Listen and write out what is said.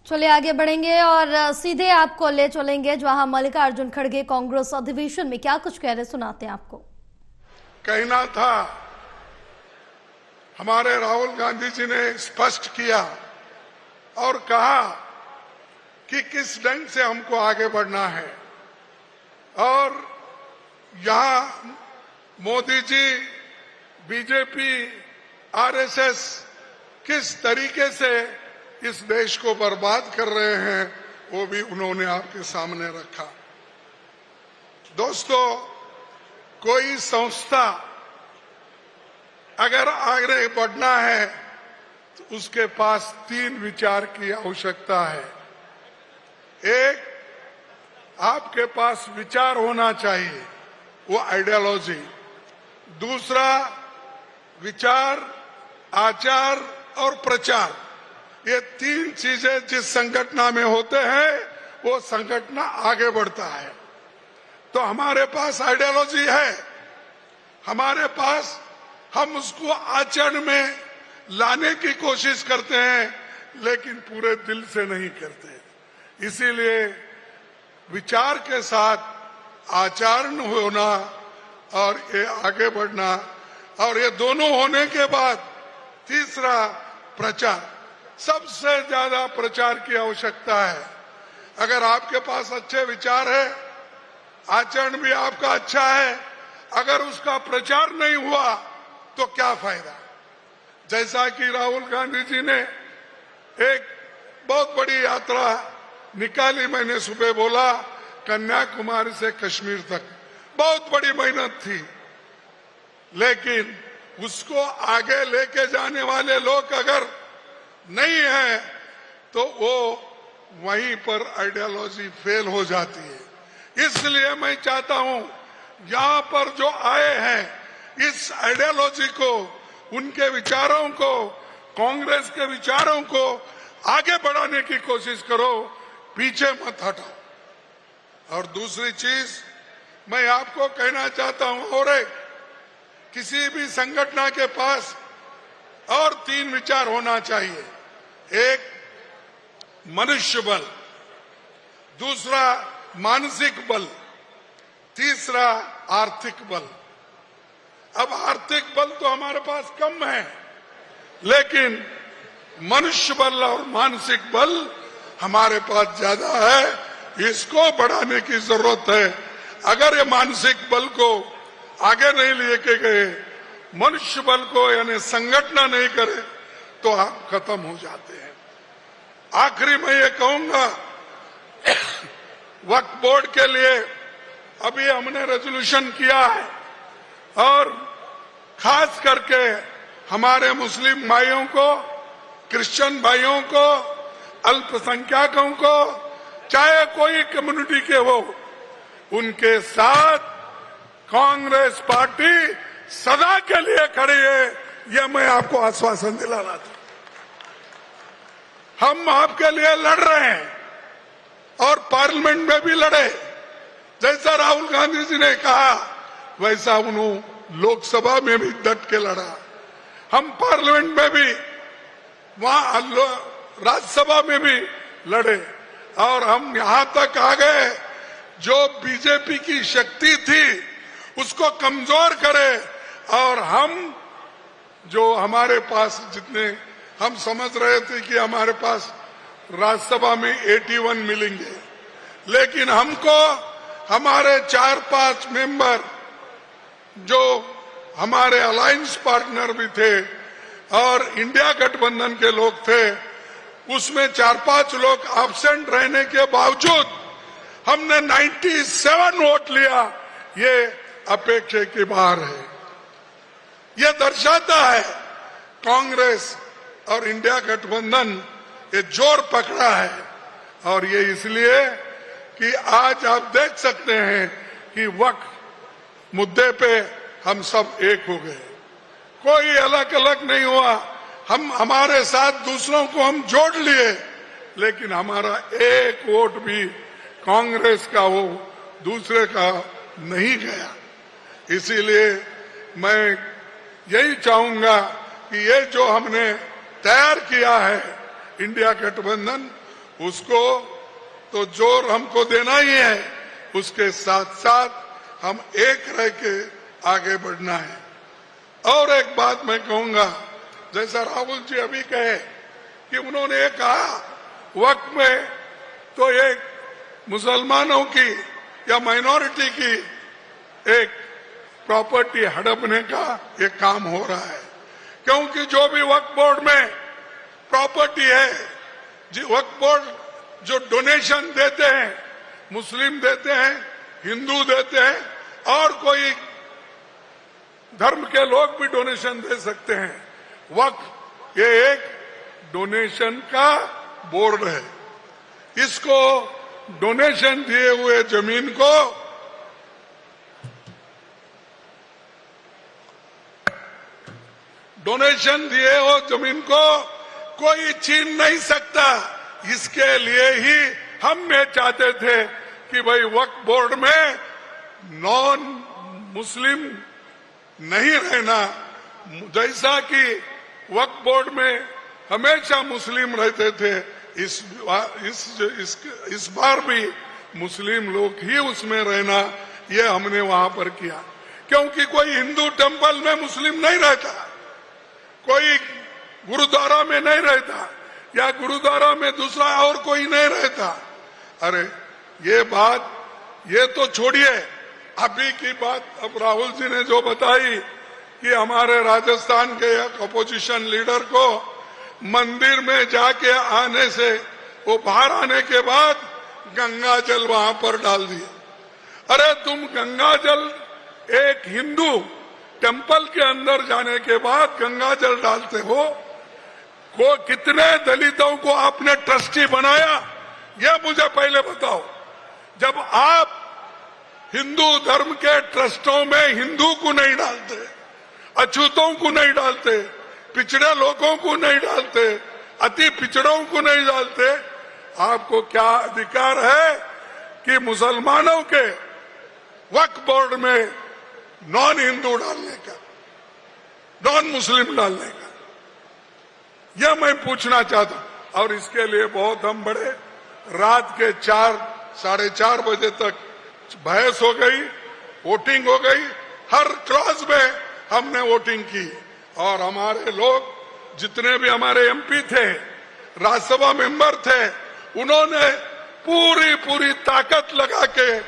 चलिए आगे बढ़ेंगे और सीधे आपको ले चलेंगे जहां मल्लिकार्जुन खड़गे कांग्रेस अधिवेशन में क्या कुछ कह रहे सुनाते हैं आपको। कहना था, हमारे राहुल गांधी जी ने स्पष्ट किया और कहा कि किस ढंग से हमको आगे बढ़ना है। और यहां मोदी जी, बीजेपी, आरएसएस किस तरीके से इस देश को बर्बाद कर रहे हैं वो भी उन्होंने आपके सामने रखा। दोस्तों, कोई संस्था अगर आगे बढ़ना है तो उसके पास 3 विचार की आवश्यकता है। एक, आपके पास विचार होना चाहिए, वो आइडियोलॉजी। दूसरा, विचार, आचार और प्रचार। ये 3 चीजें जिस संगठन में होते हैं वो संगठन आगे बढ़ता है। तो हमारे पास आइडियोलॉजी है, हमारे पास हम उसको आचरण में लाने की कोशिश करते हैं, लेकिन पूरे दिल से नहीं करते। इसीलिए विचार के साथ आचरण होना और ये आगे बढ़ना, और ये दोनों होने के बाद तीसरा, प्रचार। सबसे ज्यादा प्रचार की आवश्यकता है। अगर आपके पास अच्छे विचार है, आचरण भी आपका अच्छा है, अगर उसका प्रचार नहीं हुआ तो क्या फायदा। जैसा कि राहुल गांधी जी ने एक बहुत बड़ी यात्रा निकाली, मैंने सुबह बोला, कन्याकुमारी से कश्मीर तक, बहुत बड़ी मेहनत थी, लेकिन उसको आगे लेके जाने वाले लोग अगर नहीं है तो वो वहीं पर आइडियोलॉजी फेल हो जाती है। इसलिए मैं चाहता हूं यहां पर जो आए हैं इस आइडियोलॉजी को, उनके विचारों को, कांग्रेस के विचारों को आगे बढ़ाने की कोशिश करो, पीछे मत हटाओ। और दूसरी चीज मैं आपको कहना चाहता हूं, और एक, किसी भी संगठन के पास और 3 विचार होना चाहिए। एक, मनुष्य बल, दूसरा मानसिक बल, तीसरा आर्थिक बल। अब आर्थिक बल तो हमारे पास कम है, लेकिन मनुष्य बल और मानसिक बल हमारे पास ज्यादा है। इसको बढ़ाने की जरूरत है। अगर ये मानसिक बल को आगे नहीं लेके गए, मनुष्य बल को यानी संगठन नहीं करे, तो आप खत्म हो जाते हैं। आखिरी मैं ये कहूंगा, वक्फ बोर्ड के लिए अभी हमने रेजोल्यूशन किया है, और खास करके हमारे मुस्लिम भाइयों को, क्रिश्चियन भाइयों को, अल्पसंख्यकों को, चाहे कोई कम्युनिटी के हो, उनके साथ कांग्रेस पार्टी सदा के लिए खड़ी है। यह मैं आपको आश्वासन दिलाना था। हम आपके लिए लड़ रहे हैं और पार्लियामेंट में भी लड़े। जैसा राहुल गांधी जी ने कहा वैसा उन्होंने लोकसभा में भी डट के लड़ा। हम पार्लियामेंट में भी, वहां राज्यसभा में भी लड़े, और हम यहां तक आ गए जो बीजेपी की शक्ति थी उसको कमजोर करे। और हम जो हमारे पास जितने हम समझ रहे थे कि हमारे पास राज्यसभा में 81 मिलेंगे, लेकिन हमको हमारे 4-5 मेंबर जो हमारे अलायंस पार्टनर भी थे और इंडिया गठबंधन के लोग थे, उसमें 4-5 लोग एब्सेंट रहने के बावजूद हमने 97 वोट लिया। ये अपेक्षा के बाहर है। यह दर्शाता है कांग्रेस और इंडिया गठबंधन ये जोर पकड़ा है। और ये इसलिए कि आज आप देख सकते हैं कि वक्फ मुद्दे पे हम सब एक हो गए, कोई अलग अलग नहीं हुआ। हम हमारे साथ दूसरों को हम जोड़ लिए, लेकिन हमारा एक वोट भी कांग्रेस का हो दूसरे का नहीं गया। इसीलिए मैं यही चाहूंगा कि ये जो हमने तैयार किया है इंडिया गठबंधन, उसको तो जोर हमको देना ही है, उसके साथ साथ हम एक रह के आगे बढ़ना है। और एक बात मैं कहूंगा, जैसा राहुल जी अभी कहे कि उन्होंने ये कहा वक्त में तो एक मुसलमानों की या माइनॉरिटी की एक प्रॉपर्टी हड़पने का ये काम हो रहा है, क्योंकि जो भी वक्फ बोर्ड में प्रॉपर्टी है, वक्फ बोर्ड जो डोनेशन देते हैं, मुस्लिम देते हैं, हिंदू देते हैं, और कोई धर्म के लोग भी डोनेशन दे सकते हैं। वक्फ ये एक डोनेशन का बोर्ड है। इसको डोनेशन दिए हुए जमीन को कोई छीन नहीं सकता। इसके लिए ही हम ये चाहते थे कि भाई वक्फ बोर्ड में नॉन मुस्लिम नहीं रहना, जैसा कि वक्फ बोर्ड में हमेशा मुस्लिम रहते थे, इस बार भी मुस्लिम लोग ही उसमें रहना, ये हमने वहां पर किया। क्योंकि कोई हिंदू टेंपल में मुस्लिम नहीं रहता, कोई गुरुद्वारा में नहीं रहता, या गुरुद्वारा में दूसरा और कोई नहीं रहता। अरे ये बात ये तो छोड़िए, अभी की बात अब राहुल जी ने जो बताई कि हमारे राजस्थान के एक अपोजिशन लीडर को मंदिर में जाके आने से, वो बाहर आने के बाद गंगा जल वहां पर डाल दिया। अरे तुम गंगा जल एक हिंदू टेंपल के अंदर जाने के बाद गंगा जल डालते हो, को कितने दलितों को आपने ट्रस्टी बनाया, यह मुझे पहले बताओ। जब आप हिंदू धर्म के ट्रस्टों में हिंदू को नहीं डालते, अछूतों को नहीं डालते, पिछड़े लोगों को नहीं डालते, अति पिछड़ों को नहीं डालते, आपको क्या अधिकार है कि मुसलमानों के वक्फ बोर्ड में नॉन हिंदू डालने का, नॉन मुस्लिम डालने का? यह मैं पूछना चाहता हूं। और इसके लिए बहुत हम बड़े, रात के 4-4:30 बजे तक बहस हो गई, वोटिंग हो गई, हर क्लॉज में हमने वोटिंग की। और हमारे लोग जितने भी हमारे एमपी थे, राज्यसभा मेंबर थे, उन्होंने पूरी ताकत लगा के